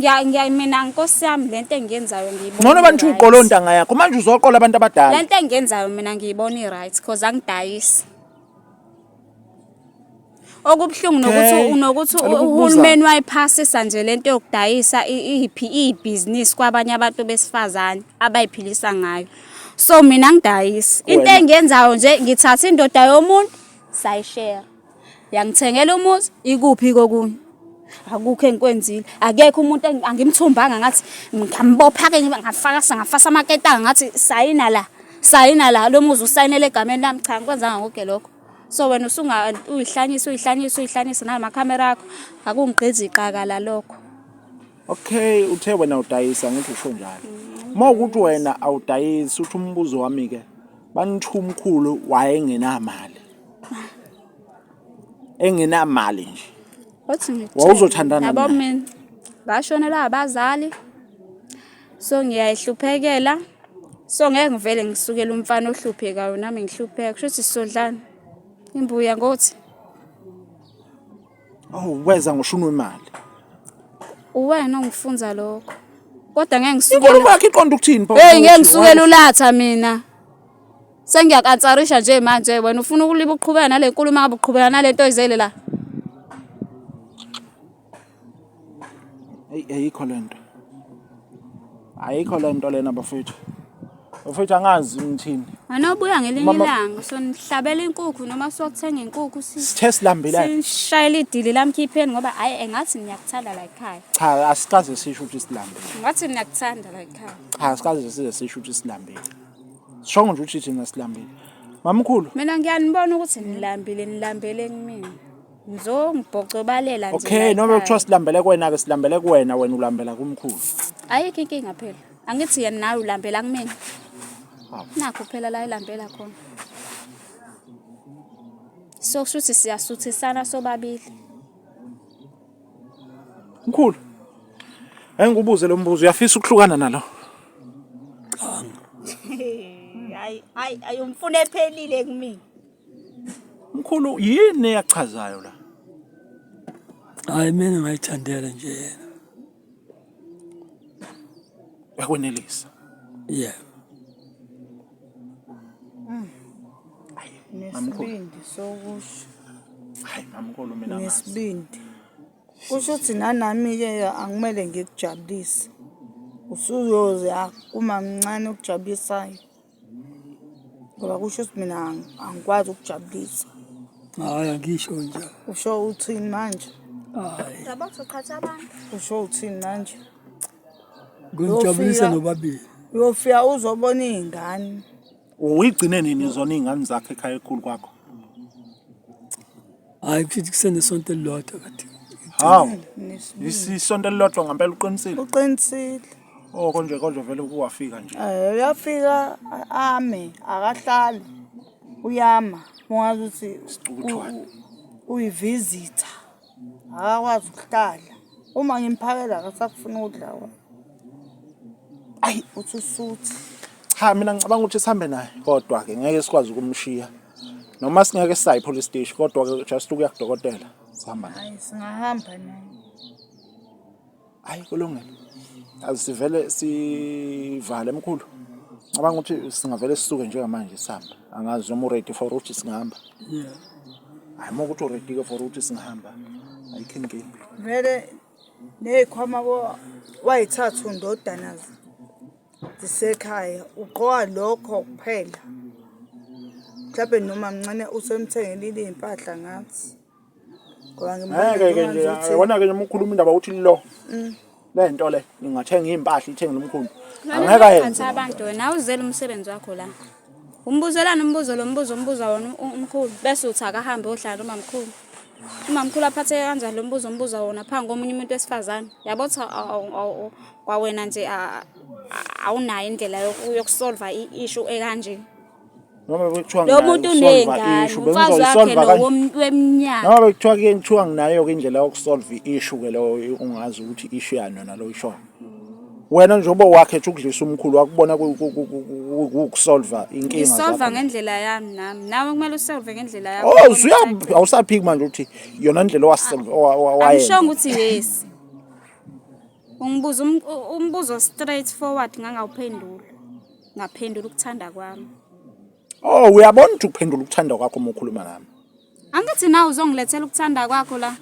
mina Nkosi yami lento engiyenzayo ngiyibona. Ngcono bantu uqola ontanga yakho manje uzoqola abantu abadala. Lento engiyenzayo mina ngiyibona i-right because angidayisi. Okubhlungu nokuthi uhulumeni wayiphasisa nje lento yokudayisa i-business kwabanye abantu besifazane abayiphilisa ngayo. So mina ngidayisi. Into engiyenzayo nje ngithatha indoda yomuntu sayishare. Yangithengela umuzi ikuphi kokunye. Akukho engikwenzile. Akekho umuntu angimthumbanga ngathi ngambopha ke ngafasa amaketanga ngathi sayina la lo muzi usayinele egameni lami cha ngikwenzanga konke lokho. So wena uyihlanyisa nalama camera akho akungigqizi iqakala lokho. Okay, uthe wena udayisa ngithi usho njalo. Mawukuthi wena awudayisi uthi umbuzo wami ke banithu umkhulu wayengenamali. Engenamali nje. Othi ngithi Wawuzothandana yabo naye. mina bashonela abazali. So ngiyayihluphekela. So ngeke ngivele ngisukele umfana ohluphekayo nami ngihlupheka kushuthi sisodlana. Imbuya ngothi Oh weza ngoshunwe imali. uwena ungifunza lokho. Kodwa ngeke Inkulumo ngisukele. yakhe iqonda ukuthini pho? Hey ngeke ngisukele ulatha mina. Sengiyakansarisha nje manje wena ufuna ukuliba uqhubeka nale nkulumo ngabe uqhubeka nalento oyizele la. Ayikho lento. Ayikho lento lena bafethu. Bafethu angazi ngithini. Anobuya ngelinye Mama- ilanga sonihlabela inkukhu noma sokuthenga inkukhu Sithe silambile. sishayela idili lamkhipheni ngoba hayi engathi niyakuthanda la ekhaya. Cha, asikaze sisho ukuthi silambile. Ngathi niyakuthanda la ekhaya. Cha, asikaze size sisho ukuthi silambile. Sishongo nje ukuthi thina silambile. Mamkhulu. Mina ngiyanibona ukuthi nilambele kumina. Ngizongibhocobalela nje. Okay, noma kuthiwa silambele kuwena ke silambele kuwena wena ulambela kumkhulu. Ayikho inkinga phela. Angithi yena nawe ulambela kumina. Hawu. Nakho phela la elambela khona. So kushuthi siyasuthisana sobabili. Mkhulu. Engikubuze lo mbuzo uyafisa ukuhlukana nalo? Hayi umfuna ephelile kumina. Mkhulu yini eyachazayo la? Hayi mina ngayithandela nje yena. Yakwenelisa. Yeah. Nesibindi sokusho. Hayi mamkhulu mina ngazi. Nesibindi. Kusho ukuthi nanami ke angimele ngikujabulise. Usuyoze uma mncane ukujabulisayo. Ngoba kusho ukuthi mina angikwazi ukujabulisa. Hayi angisho njalo. Usho uthini manje? Hayi. Yabo soqhatha abantu. Usho uthini manje? Ngijabulisa nobabili. Uyofika uzobona izingane. Uyigcine nini zona izingane zakhe ekhaya ekhulu kwakho? Hayi futhi kusenesonto elilodwa kade. Hawu. Nesibindi. Isonto elilodwa ngempela uqinisile. Uqinisile. Oh konje vele kuwafika nje. Uyafika ame akahlali. Uyama. Ungazi ukuthi Sicukuthwane. uyivisita. Akakwazi ukuhlala. Uma ngimphakela akasakufuna ukudla wena. Ayi, Uthi usuthi. cha mina ngicabanga ukuthi sihambe naye kodwa ke ngeke sikwazi ukumshiya. Noma singeke sisayi police station kodwa ke just ukuya kudokotela sihamba naye. Hayi singahamba naye. Hayi kulungile. Asivele sivale emkhulu. Ngicabanga ukuthi singavele sisuke njengamanje sihamba. Angazi noma ready for ukuthi singahamba. Yeah. Hayi ukuthi ready ke for ukuthi singahamba. Ayikho inkinga. Vele nezikhwama wayithatha undodana disekhaya uqoka lokho kuphela. Mhlawumbe noma mncane usemthengelile impahla ngathi. Ngoba Ngeke nje yabona ke noma ukhuluma indaba uthi lo. Lento le ngingathenga impahla ithenge nomkhulu. Angeke ayenze. Abantu wena uzela umsebenzi wakho la. Umbuzelana umbuzo lo mbuzo umbuza wona umkhulu bese uthi akahambe ohlala umamkhulu. Umamkhulu aphathe kanjani lo mbuzo umbuza wona phansi komunye umuntu wesifazane. Yabo cha kwawena nje awunayo indlela yokusolva issue ekanje. Noma bekuthiwa Lo muntu unengane umfazi wakhe lo weminyaka. Noma bekuthiwa ke ngithiwa nginayo ke indlela yokusolve issue ke lo ungazi ukuthi issue yani yona lo isho. Wena njengoba wakhetha ukudlisa umkhulu wakubona ukusolva inkinga zakho. Ngisolva ngendlela yami nami. Nawe kumele usolve ngendlela yakho. Oh, awusaphiki manje ukuthi yona indlela wasolve wayenza. Angishongo ukuthi yes. Ungibuza umbuzo straight forward ngangawuphendula. Ngaphendula ukuthanda kwami. Oh, uyabona ukuthi ukuphendula ukuthanda kwakho uma ukhuluma nami. Angithi nawe uzongilethela ukuthanda kwakho la.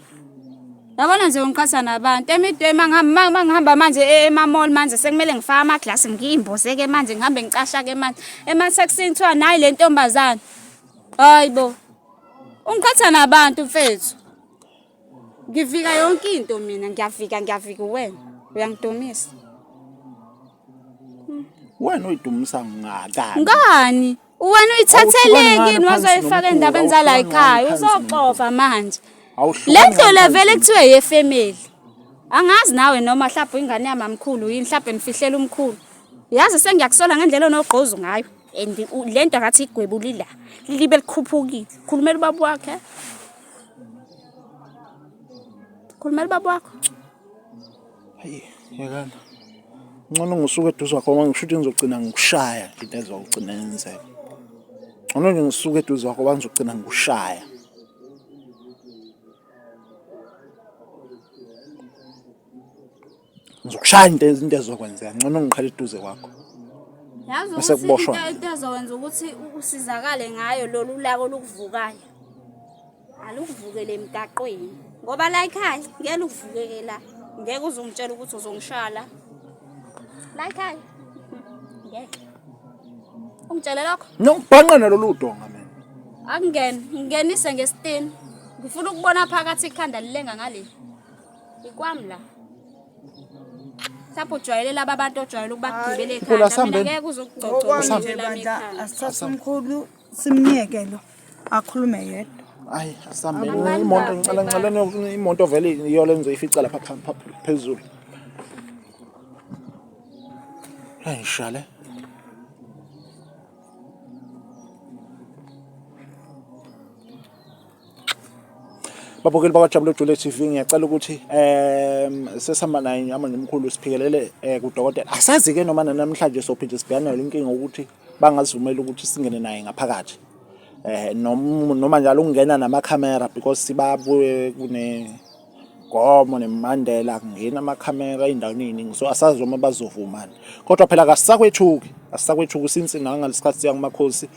Yabona nje ungiqhatha nabantu emidwe mangihamba manje emamall manje sekumele ngifake amaglasi ngiyimboze ke manje ngihambe ngicasha ke manje emathexini kuthiwa nayi le ntombazana. Hayibo. Ungiqhatha nabantu mfethu. Ngivika yonke into mina ngiyafika wena. Uyangidumisa. Wena uyidumisa ngakani? Ngani? Wena uyithatheleke yini wazoyifaka endabeni zala ekhaya uzoxofa manje. Lento levele kuthiwe yefamily. Angazi nawe noma mhlawumbe ingane yamamkhulu yini mhlawumbe nifihlela umkhulu. Yazi sengiyakusola ngendlela onogqozu ngayo. And lento ngathi igwebulila. Libe likhuphukile. Khulumela ubaba wakhe. Khulumela ubaba wakho. Hayi, yakana. Ngcono ngisuke eduze kwakho manje ngisho ukuthi ngizogcina ngikushaya into ezogcina yenzeka. Ngcono nje ngisuke eduze kwakho manje ngizogcina ngikushaya. Ngizokushaya into ezokwenzeka ngcono ngiqhela eduze kwakho. Yazi Bese ukuthi kuboshwa. into ezokwenza ukuthi usizakale ngayo lolu lako lokuvukayo. Alukuvukele emgaqweni. Ngoba la ekhaya ngeke ukuvukeke la. Ngeke uzongitshela ukuthi uzongishala. La ekhaya. Ngeke. Ungitshela lokho? No, bhanqa nalolu donga mina. Akungene, ngingenise ngesitini. Ngifuna ukubona phakathi ikhanda lilenga ngale. Ikwami la. Lapho ujwayele laba abantu ojwayele ukubagibela Mkhulu, ekhanda. Mina asihambeni. ngeke uzokugcogcoza Okwanje nje la bandla ekhaya. asithathe umkhulu simnyeke lo akhulume yedwa. Hayi, asihambeni. Abantu Imoto babo, ngicela imoto vele iyo lenzo ifica lapha phezulu. Hayi shale. Babukeli bakwaJabule Juliet TV, ngiyacela ukuthi sesihamba naye manje umkhulu siphikelele kudokotela. Asazi ke noma namhlanje sophinde sibhekane inkinga ukuthi bangazivumela ukuthi singene naye ngaphakathi. Noma njalo ukungena namakhamera because sibabuye gomo nemandela kungena amakhamera endaweni eziningi, so asazi uma bazovumana. Kodwa phela asisakwethuki since nangalesikhathi siya kumakhosi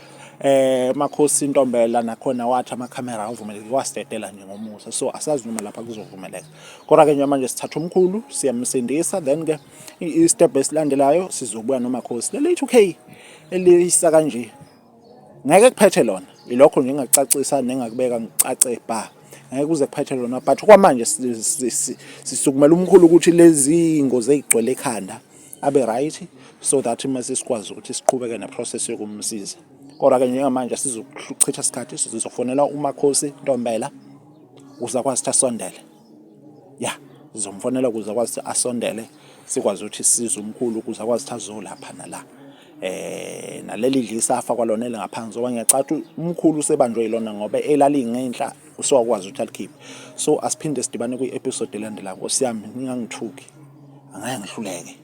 makhosi intombela nakhona wathi amakhamera avumeleke kwasidedela nje ngomusa, so asazi noma lapha kuzovumeleka. Kodwa ke nje manje sithatha umkhulu siyamsindisa, then ke i-step esilandelayo sizobuya nomakhosi leli 2K elisa kanje. Ngeke kuphethe lona ilokho nje ngingacacisa nengakubeka ngicace ba ngeke kuze kuphethe lona, but kwamanje sisukumela umkhulu ukuthi lezi ingozi ezigcwele ekhanda abe right, so that mase sikwazi ukuthi siqhubeke neprocess yokumsiza. Kodwa ke njengamanje sizochitha isikhathi sizofonela umakhosi Ntombela ukuze akwazi asondele. Yeah, sizomfonela ukuze akwazi asondele sikwazi ukuthi size umkhulu ukuze akwazi azolapha nala. Naleli dlisafa kwalona elingaphansi ngoba ngiyacatha umkhulu usebanjwe yilona ngoba elali ngenhla usokwazi ukuthi alikhiphe. So asiphinde sidibane kwi-episode elandelayo. Nkosiyami ngingangithuki, angeke ngihluleke.